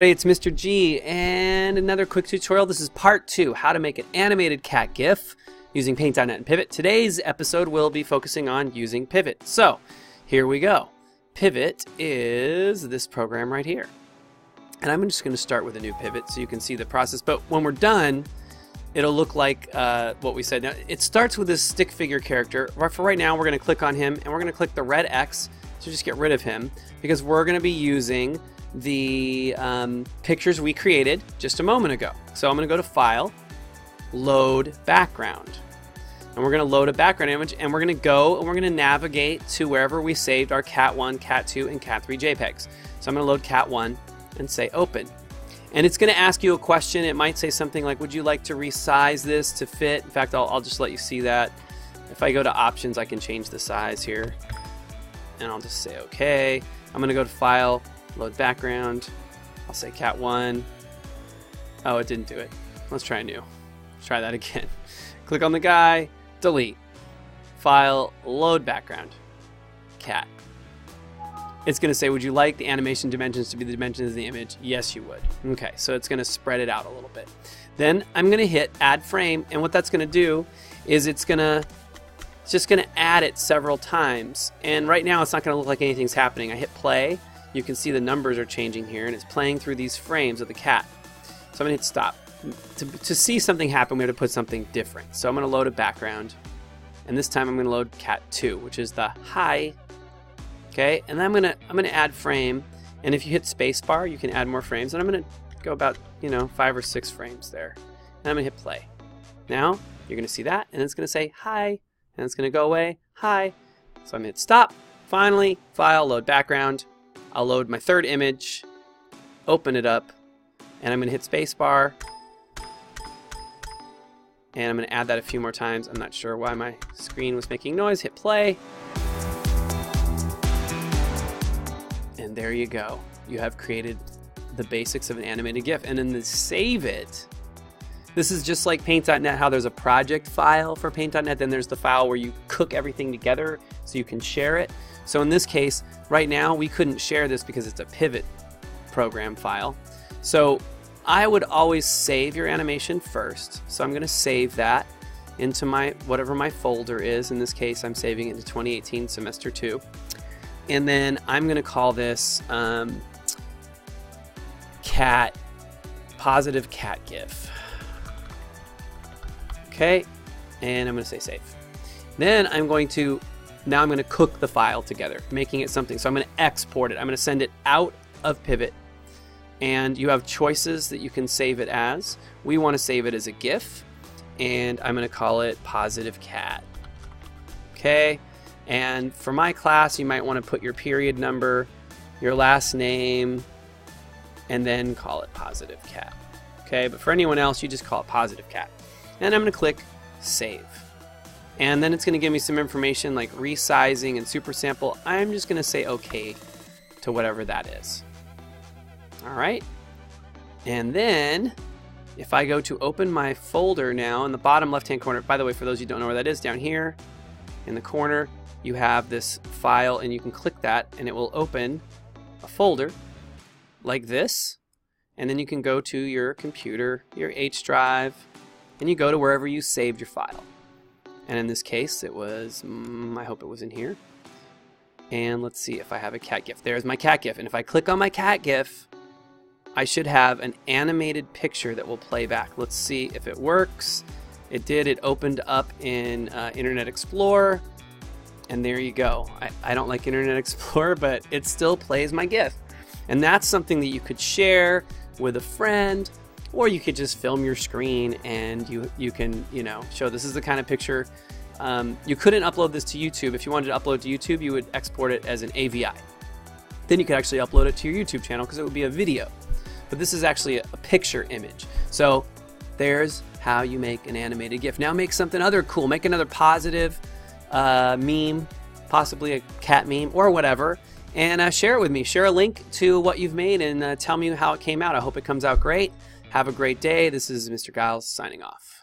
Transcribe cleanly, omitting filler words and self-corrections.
Hey, it's Mr. G and another quick tutorial. This is part 2, how to make an animated cat GIF using Paint.net and Pivot. Today's episode will be focusing on using Pivot. So here we go. Pivot is this program right here. And I'm just going to start with a new pivot so you can see the process. But when we're done, it'll look like what we said. Now, it starts with this stick figure character. For right now, we're going to click on him and we're going to click the red X to just get rid of him because we're going to be using the pictures we created just a moment ago. So I'm going to go to File, Load Background. And we're going to load a background image and we're going to go and we're going to navigate to wherever we saved our Cat 1, Cat 2, and Cat 3 JPEGs. So I'm going to load Cat 1 and say Open. And it's going to ask you a question. It might say something like, would you like to resize this to fit? In fact, I'll just let you see that. If I go to Options, I can change the size here. And I'll just say OK. I'm going to go to File, Load Background. I'll say Cat 1. Oh, it didn't do it. Let's try new. Let's try that again. Click on the guy, delete. File, Load Background. Cat. It's going to say, would you like the animation dimensions to be the dimensions of the image? Yes, you would. Okay, so it's going to spread it out a little bit. Then I'm going to hit Add Frame, and what that's going to do is it's just going to add it several times. And right now it's not going to look like anything's happening. I hit play. You can see the numbers are changing here, and it's playing through these frames of the cat. So I'm going to hit stop. To see something happen, we have to put something different. So I'm going to load a background, and this time I'm going to load Cat 2, which is the hi. Okay, and then I'm gonna add frame, and if you hit spacebar, you can add more frames, and I'm gonna go about 5 or 6 frames there, and I'm gonna hit play. Now you're gonna see that, and it's gonna say hi, and it's gonna go away hi. So I'm gonna hit stop. Finally, File, Load Background. I'll load my third image, open it up, and I'm gonna hit spacebar, and I'm gonna add that a few more times. I'm not sure why my screen was making noise. Hit play. And there you go. You have created the basics of an animated GIF. And then to save it, this is just like Paint.net, how there's a project file for Paint.net, then there's the file where you cook everything together so you can share it. So in this case, right now, we couldn't share this because it's a Pivot program file. So I would always save your animation first. So I'm gonna save that into my, whatever my folder is. In this case, I'm saving it to 2018 semester 2. And then I'm going to call this positive cat GIF. Okay, and I'm going to say save. Then now I'm going to cook the file together, making it something. So I'm going to export it. I'm going to send it out of Pivot. And you have choices that you can save it as. We want to save it as a GIF, and I'm going to call it positive cat. Okay. And for my class, you might want to put your period number, your last name, and then call it positive cat. Okay, but for anyone else, you just call it positive cat. And I'm going to click save. And then it's going to give me some information like resizing and super sample. I'm just going to say okay to whatever that is. All right. And then if I go to open my folder now in the bottom left-hand corner, by the way, for those who don't know where that is, down here in the corner, you have this file, and you can click that and it will open a folder like this, and then you can go to your computer, your H drive, and you go to wherever you saved your file. And in this case it was, I hope it was in here, and let's see if I have a cat GIF. There's my cat GIF, and if I click on my cat GIF, I should have an animated picture that will play back. Let's see if it works. It did. It opened up in Internet Explorer. And there you go. I don't like Internet Explorer, but it still plays my GIF. And that's something that you could share with a friend, or you could just film your screen and you can show this is the kind of picture. You couldn't upload this to YouTube. If you wanted to upload to YouTube, you would export it as an AVI. Then you could actually upload it to your YouTube channel because it would be a video. But this is actually a picture image. So there's how you make an animated GIF. Now make something other cool. Make another positive meme, possibly a cat meme or whatever, and share it with me. Share a link to what you've made and tell me how it came out. I hope it comes out great. Have a great day. This is Mr. Giles signing off.